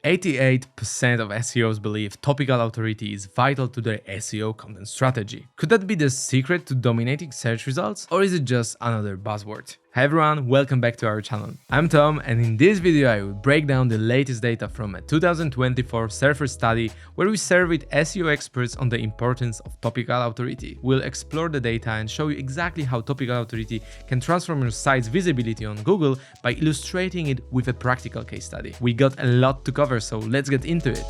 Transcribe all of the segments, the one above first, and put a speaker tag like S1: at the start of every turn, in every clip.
S1: 88% of SEOs believe topical authority is vital to their SEO content strategy. Could that be the secret to dominating search results, or is it just another buzzword? Hi everyone, welcome back to our channel. I'm Tom, and in this video I will break down the latest data from a 2024 Surfer study where we surveyed SEO experts on the importance of topical authority. We'll explore the data and show you exactly how topical authority can transform your site's visibility on Google by illustrating it with a practical case study. We got a lot to cover, so let's get into it.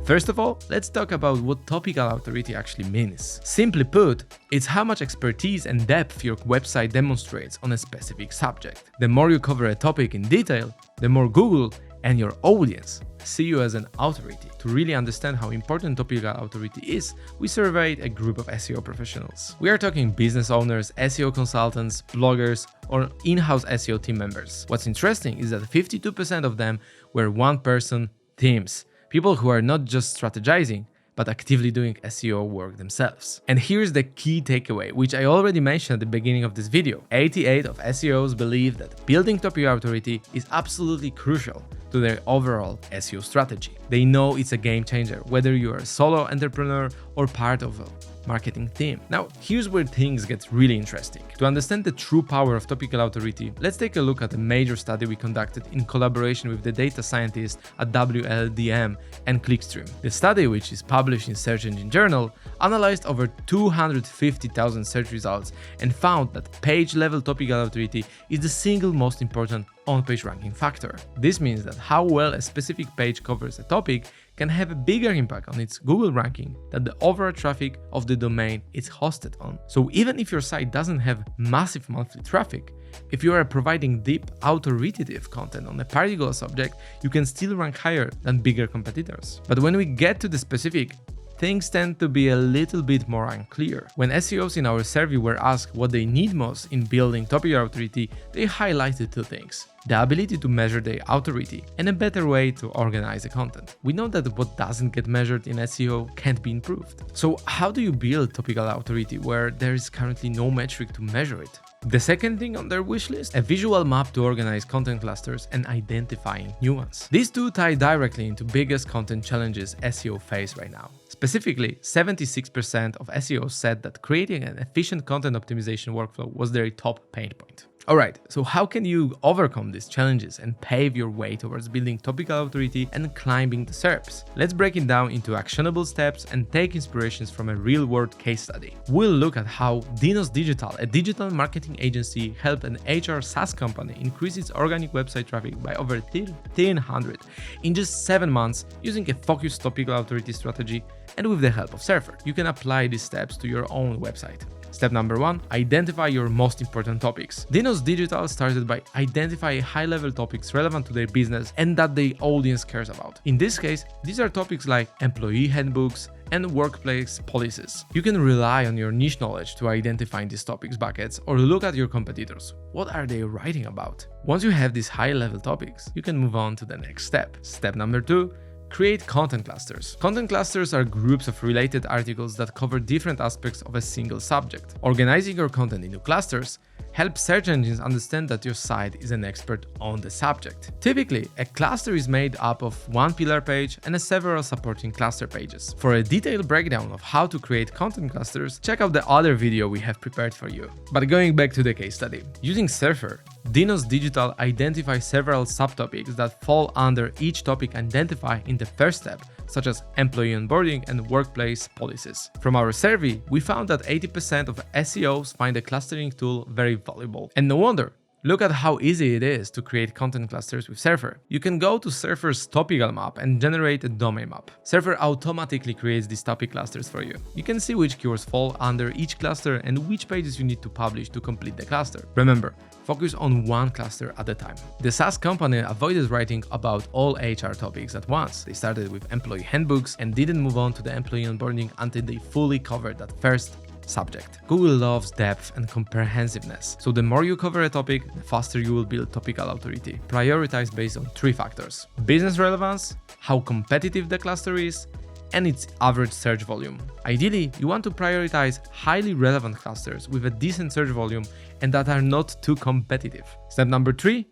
S1: First of all, let's talk about what topical authority actually means. Simply put, it's how much expertise and depth your website demonstrates on a specific subject. The more you cover a topic in detail, the more Google and your audience see you as an authority. To really understand how important topical authority is, we surveyed a group of SEO professionals. We are talking business owners, SEO consultants, bloggers, or in-house SEO team members. What's interesting is that 52% of them were one-person teams. People who are not just strategizing, but actively doing SEO work themselves. And here's the key takeaway, which I already mentioned at the beginning of this video. 88% of SEOs believe that building topical authority is absolutely crucial to their overall SEO strategy. They know it's a game changer, whether you are a solo entrepreneur or part of a marketing team. Now, here's where things get really interesting. To understand the true power of topical authority, let's take a look at a major study we conducted in collaboration with the data scientists at WLDM and Clickstream. The study, which is published in Search Engine Journal, analyzed over 250,000 search results and found that page-level topical authority is the single most important on-page ranking factor. This means that how well a specific page covers a topic can have a bigger impact on its Google ranking than the overall traffic of the domain it's hosted on. So even if your site doesn't have massive monthly traffic, if you are providing deep authoritative content on a particular subject, you can still rank higher than bigger competitors. But when we get to the specific, things tend to be a little bit more unclear. When SEOs in our survey were asked what they need most in building topical authority, they highlighted two things: the ability to measure their authority and a better way to organize the content. We know that what doesn't get measured in SEO can't be improved. So how do you build topical authority where there is currently no metric to measure it? The second thing on their wish list, a visual map to organize content clusters and identifying new ones. These two tie directly into biggest content challenges SEO face right now. Specifically, 76% of SEOs said that creating an efficient content optimization workflow was their top pain point. Alright, so how can you overcome these challenges and pave your way towards building topical authority and climbing the SERPs? Let's break it down into actionable steps and take inspirations from a real-world case study. We'll look at how Dinos Digital, a digital marketing agency, helped an HR SaaS company increase its organic website traffic by over 1,300 in just 7 months using a focused topical authority strategy and with the help of Surfer. You can apply these steps to your own website. Step number 1, identify your most important topics. Dinos Digital started by identifying high-level topics relevant to their business and that the audience cares about. In this case, these are topics like employee handbooks and workplace policies. You can rely on your niche knowledge to identify these topics buckets or look at your competitors. What are they writing about? Once you have these high-level topics, you can move on to the next step. Step number 2, create content clusters. Content clusters are groups of related articles that cover different aspects of a single subject. Organizing your content into clusters helps search engines understand that your site is an expert on the subject. Typically, a cluster is made up of one pillar page and several supporting cluster pages. For a detailed breakdown of how to create content clusters, check out the other video we have prepared for you. But going back to the case study, using Surfer, Dinos Digital identifies several subtopics that fall under each topic identified in the first step, such as employee onboarding and workplace policies. From our survey, we found that 80% of SEOs find the clustering tool very valuable. And no wonder. Look at how easy it is to create content clusters with Surfer. You can go to Surfer's topical map and generate a domain map. Surfer automatically creates these topic clusters for you. You can see which keywords fall under each cluster and which pages you need to publish to complete the cluster. Remember, focus on one cluster at a time. The SaaS company avoided writing about all HR topics at once. They started with employee handbooks and didn't move on to the employee onboarding until they fully covered that first subject. Google loves depth and comprehensiveness, so the more you cover a topic, the faster you will build topical authority. Prioritize based on 3 factors: business relevance, how competitive the cluster is, and its average search volume. Ideally, you want to prioritize highly relevant clusters with a decent search volume and that are not too competitive. Step number 3,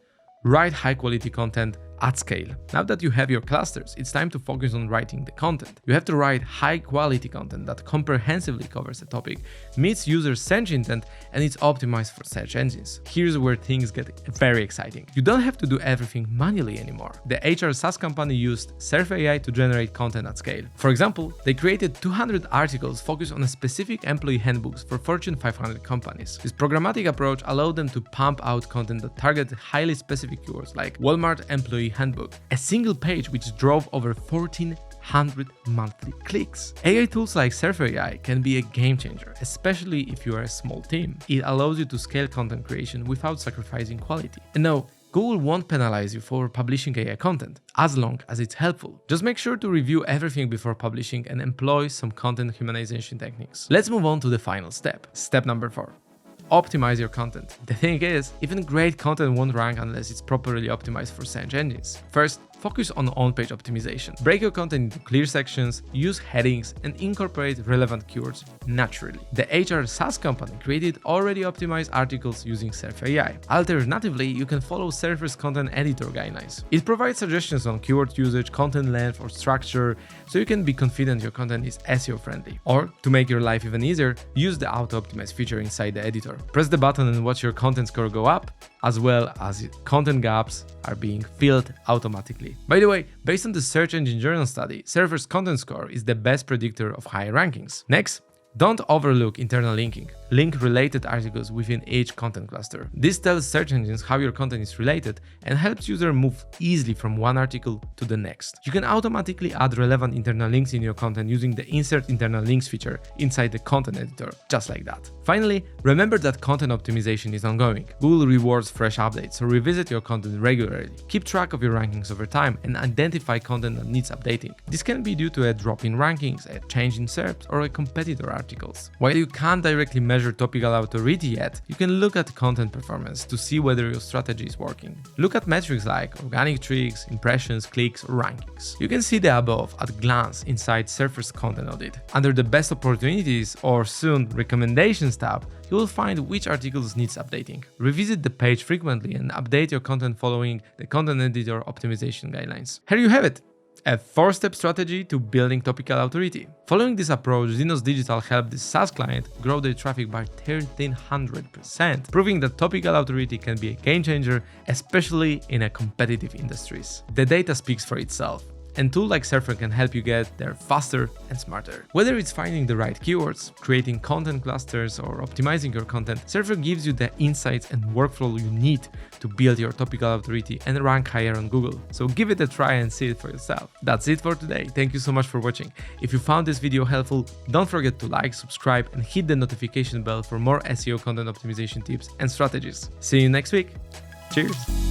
S1: write high quality content at scale. Now that you have your clusters, it's time to focus on writing the content. You have to write high quality content that comprehensively covers the topic, meets user search intent, and it's optimized for search engines. Here's where things get very exciting. You don't have to do everything manually anymore. The HR SaaS company used Surf AI to generate content at scale. For example, they created 200 articles focused on a specific employee handbooks for Fortune 500 companies. This programmatic approach allowed them to pump out content that targeted highly specific keywords like Walmart employee handbook, a single page which drove over 1,400 monthly clicks. AI tools like Surf AI can be a game changer, especially if you are a small team. It allows you to scale content creation without sacrificing quality. And no, Google won't penalize you for publishing AI content, as long as it's helpful. Just make sure to review everything before publishing and employ some content humanization techniques. Let's move on to the final step. Step number 4. Optimize your content. The thing is, even great content won't rank unless it's properly optimized for search engines. First, focus on on-page optimization. Break your content into clear sections, use headings, and incorporate relevant keywords naturally. The HR SaaS company created already optimized articles using Surf AI. Alternatively, you can follow Surfer's content editor guidelines. It provides suggestions on keyword usage, content length, or structure, so you can be confident your content is SEO friendly. Or, to make your life even easier, use the auto-optimize feature inside the editor. Press the button and watch your content score go up, as well as content gaps are being filled automatically. By the way, based on the Search Engine Journal study, Surfer's content score is the best predictor of high rankings. Next, don't overlook internal linking. Link related articles within each content cluster. This tells search engines how your content is related and helps users move easily from one article to the next. You can automatically add relevant internal links in your content using the Insert Internal Links feature inside the content editor, just like that. Finally, remember that content optimization is ongoing. Google rewards fresh updates, so revisit your content regularly. Keep track of your rankings over time and identify content that needs updating. This can be due to a drop in rankings, a change in SERPs, or a competitor articles. While you can't directly measure topical authority yet, you can look at content performance to see whether your strategy is working. Look at metrics like organic clicks, impressions, clicks, or rankings. You can see the above at a glance inside Surfer's content audit. Under the best opportunities or soon recommendations tab, you will find which articles needs updating. Revisit the page frequently and update your content following the content editor optimization guidelines. Here you have it. A 4-step strategy to building topical authority. Following this approach, Zinos Digital helped this SaaS client grow their traffic by 1,300%, proving that topical authority can be a game changer, especially in a competitive industries. The data speaks for itself, and tools like Surfer can help you get there faster and smarter. Whether it's finding the right keywords, creating content clusters, or optimizing your content, Surfer gives you the insights and workflow you need to build your topical authority and rank higher on Google. So give it a try and see it for yourself. That's it for today. Thank you so much for watching. If you found this video helpful, don't forget to like, subscribe, and hit the notification bell for more SEO content optimization tips and strategies. See you next week. Cheers!